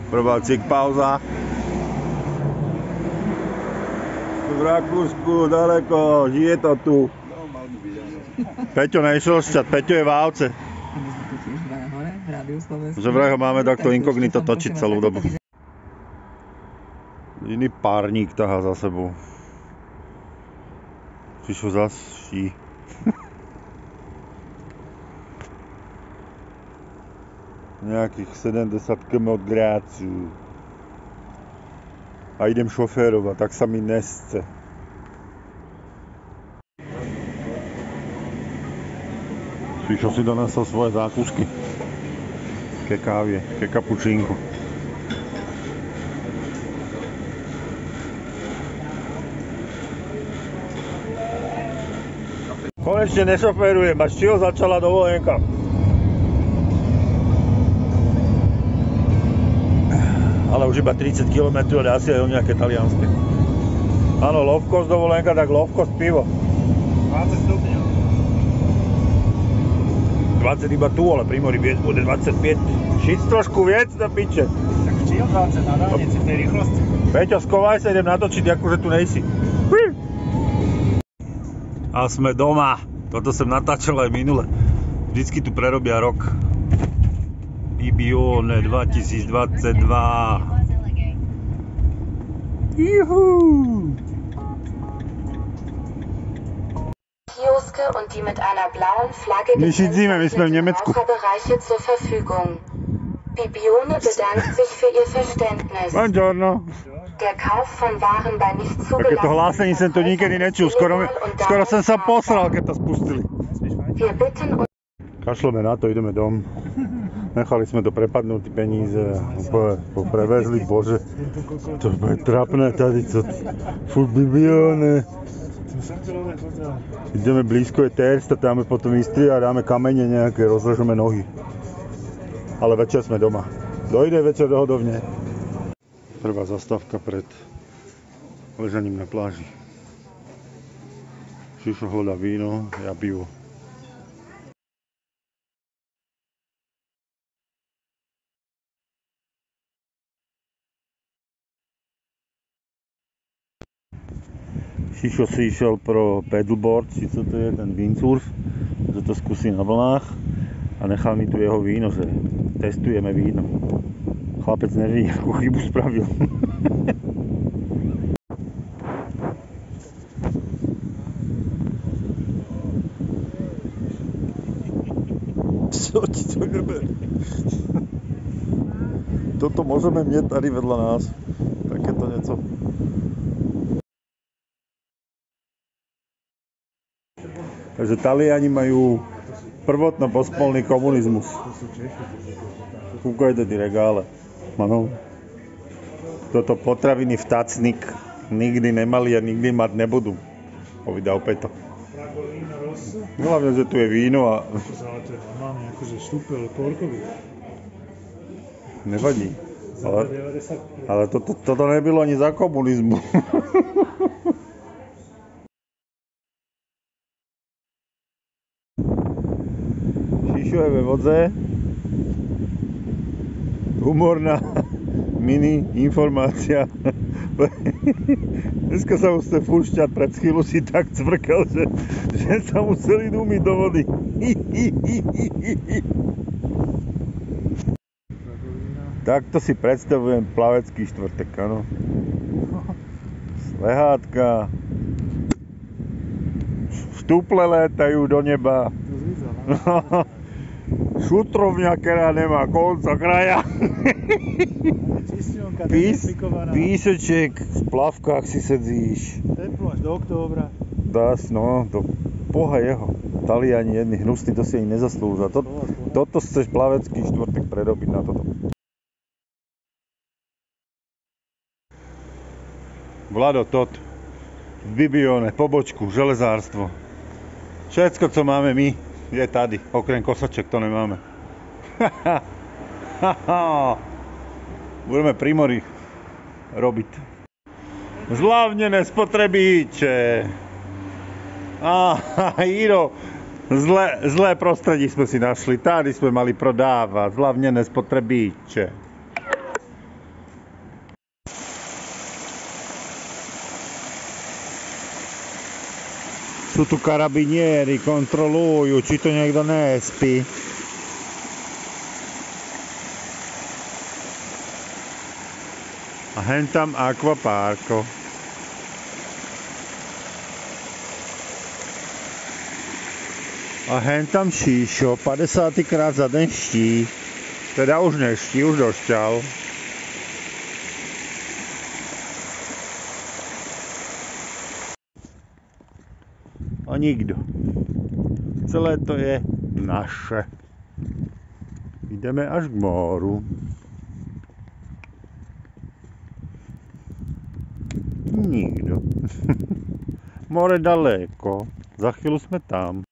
Prvá cik pauza. V Rakúsku, daleko, žije to tu. Peťo nešiel šťať, Peťo je v Ávce. Že vraj ho máme takto inkognito točiť celú dobu. Iný párník tahá za sebou. Prišiel zas ší. Nejakých 70 km od Grácu. A idem šoférovať, tak sa mi nesce. Prišiel si donesol svoje zákusky. Ke kávie, ke kapučínku. Konečne nešoférujem, až čiho začala dovolenka. Ale už iba 30 km a asi aj o nejaké talianske. Áno, low cost dovolenka, tak low cost pivo. 20 stupňov. 20 iba tu, ale pri mori bude 25. Šic trošku viec do piče. Tak čiho 20 na dálnici v tej rýchlosti? Peťo, skovaj sa, idem natočiť, akože tu nejsi. A sme doma. Toto som natáčal aj minule. Vždycky tu prerobia rok. Bibione 2022. Juhu! Kioske und die mit einer blauen Flagge gekennzeichneten Raucherbereiche zur Verfügung. Bibione bedankt sich für ihr Verständnis. Buongiorno. Der Kauf von Waren bei nicht Takéto hlásení som tu nikedy nečul. Skoro som sa posral, keď to spustili. Wir bitten uns... Kašleme na to, ideme dom. Nechali sme to prepadnúť peníze a prevezli, bože. To je trapné tady, co... Furt Bibione. Ideme blízko je Terst a dáme potom istri a dáme kamene nejaké, rozležeme nohy. Ale večer sme doma. Dojde večer do hodovne. Prvá zastávka pred ležaním na pláži. Šišo hľadá víno, ja pivo. Šišo si išiel pro paddleboard, či co to je, ten windsurf, že to skúsi na vlnách a nechal mi tu jeho víno, že testujeme víno. Chlapec neví, akú chybu spravil. Čo ti to nebe? Toto môžeme mieť tady vedľa nás. Takéto nieco. Takže Taliani majú prvotno pospolný komunizmus. Kúkajte tí regále. Áno. Toto potraviny vtácnik nikdy nemali a nikdy mať nebudú. Povedal Peto. Hlavne, že tu je víno a... Ale to je normálne akože štúpel porkový. Nevadí. Ale toto nebylo ani za komunizmu. Šišo je ve vodze. Humorná mini informácia. Dneska sa musel fúšťať, pred chvíľu si tak cvrkal, že sa museli umyť do vody. Takto si predstavujem plavecký štvrtek, áno. Lehátka. Štuple létajú do neba. Šutrovňa, ktorá nemá konca kraja. Píseček, v plavkách si sedzíš. Teplo až do októbra. Dás, no, to boha jeho. Taliani jedni hnusní, to si ani nezaslúžia. Toto chceš plavecký štvrtek prerobiť na toto. Vlado, tot. V Bibione, pobočku, železárstvo. Všetko, co máme my, je tady. Okrem kosaček to nemáme. Budeme pri mori robiť. Zľavnené spotrebíče. Iro, zlé prostredí sme si našli. Tady sme mali prodávať zľavnené spotrebíče. Sú tu karabinieri, kontrolujú, či to niekto nespí. A hen tam akvapárko. A hen tam šíšo, 50. krát za den ští. Teda už neští, už došťal. A nikdo. Celé to je naše. Ideme až k moru. Nikdo. More daleko. Za chvíľu sme tam.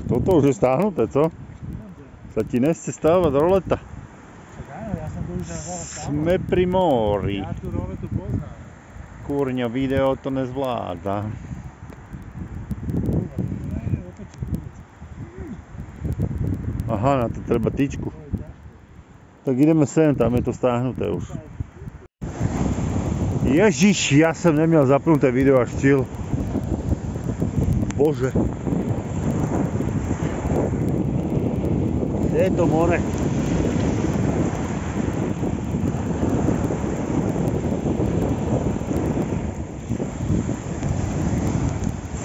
Toto už je stáhnuté, co? Sa ti nechce stávať roleta. Tak áno, ja som tu už stával. Sme pri mori. Ja tú roletu poznám. Kurňa, video to nezvláda. Aha, na to treba tyčku. Tak ideme sem, tam je to stáhnuté už. Ježiš, ja som neměl zapnuté video až chill. Bože. Kde je to more?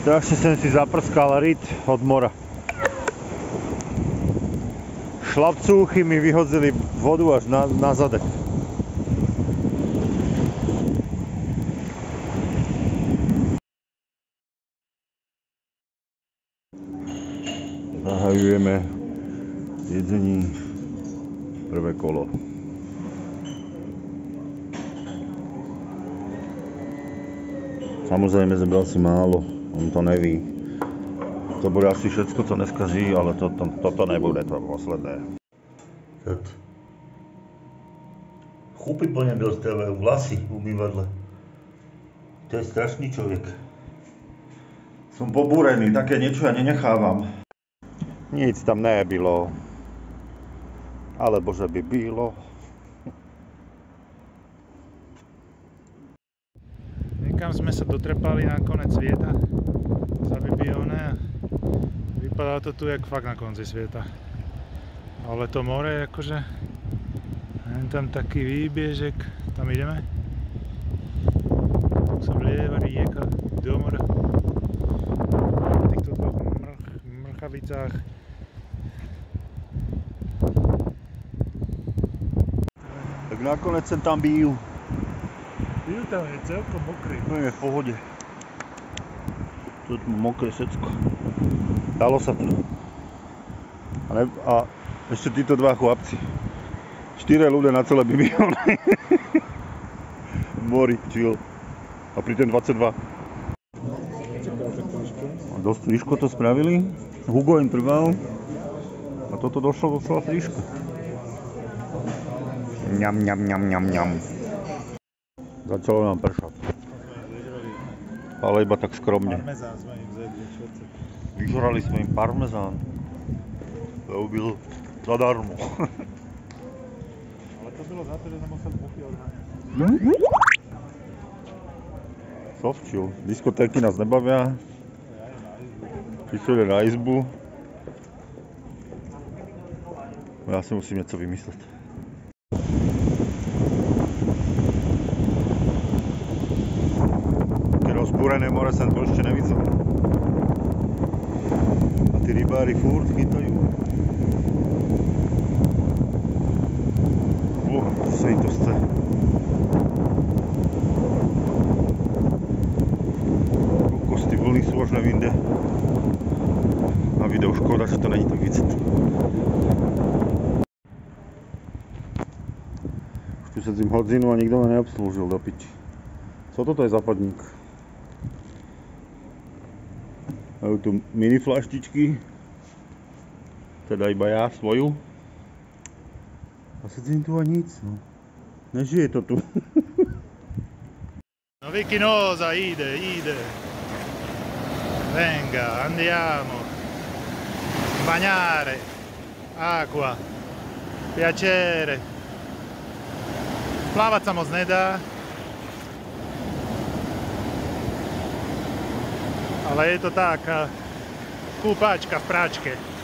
Strašne som si zaprskal ryt od mora. Šlapcúchy mi vyhodzili vodu až na zadek. Zahajujeme jedzení prvé kolo. Samozrejme zebral si málo, on to neví. To bude asi všetko, co dneska žijí, ale toto nebude to posledné. Chúpy po něm dostávajú, vlasy v umývadle. To je strašný člověk. Som pobúrený, také niečo ja nenechávam. Nic tam nebylo. Alebo že by bylo. Niekam sme sa dotrepali na konec sveta. Za Bibione a vypadá to tu jak fakt na konci sveta. Ale to more akože... Len tam taký výbiežek. Tam ideme. Tu sa vlieva rieka do mora. Na týchto dvoch mrchavicách. Tak nakonec jsem tam byl. Byl tam, je celkom mokrý. No je v pohodě. Tu mokré secko. Dalo sa to. A ešte títo dva chlapci. 4 ľudia na celé Bibione. Mori, chill. A pri ten 22. A dosť friško to spravili. Hugo im trval. A toto došlo docela friško. Ňam, ňam, ňam, ňam, ňam. Začalo nám pršať. Ale iba tak skromne. Parmezán sme im zjedli všetci. Vyžrali sme im parmezán. To byl zadarmo. Ale to bylo za to, že sme museli muchy odháňať. Sovčil. Diskotéky nás nebavia. Prišli na izbu. Ja si musím něco vymyslet. Také rozbúrené more jsem to ještě neviděl. A ty rybári furt chytají. Co se jim to chce. Ty vlny jsou až nevím kde. Na videu škoda, že to není tak vidět. Už tu sedím hodinu a nikdo mě neobsloužil do piči. Co toto je za podnik? Majú tu mini flaštičky. Teda iba já svoju. A sedím tu a nic, no. Nežije to tu. No Vicky Nosa, ide. Venga, andiamo. Bagnare. Acqua. Piacere. Plávať sa moc nedá. Ale je to tak, kúpačka v práčke.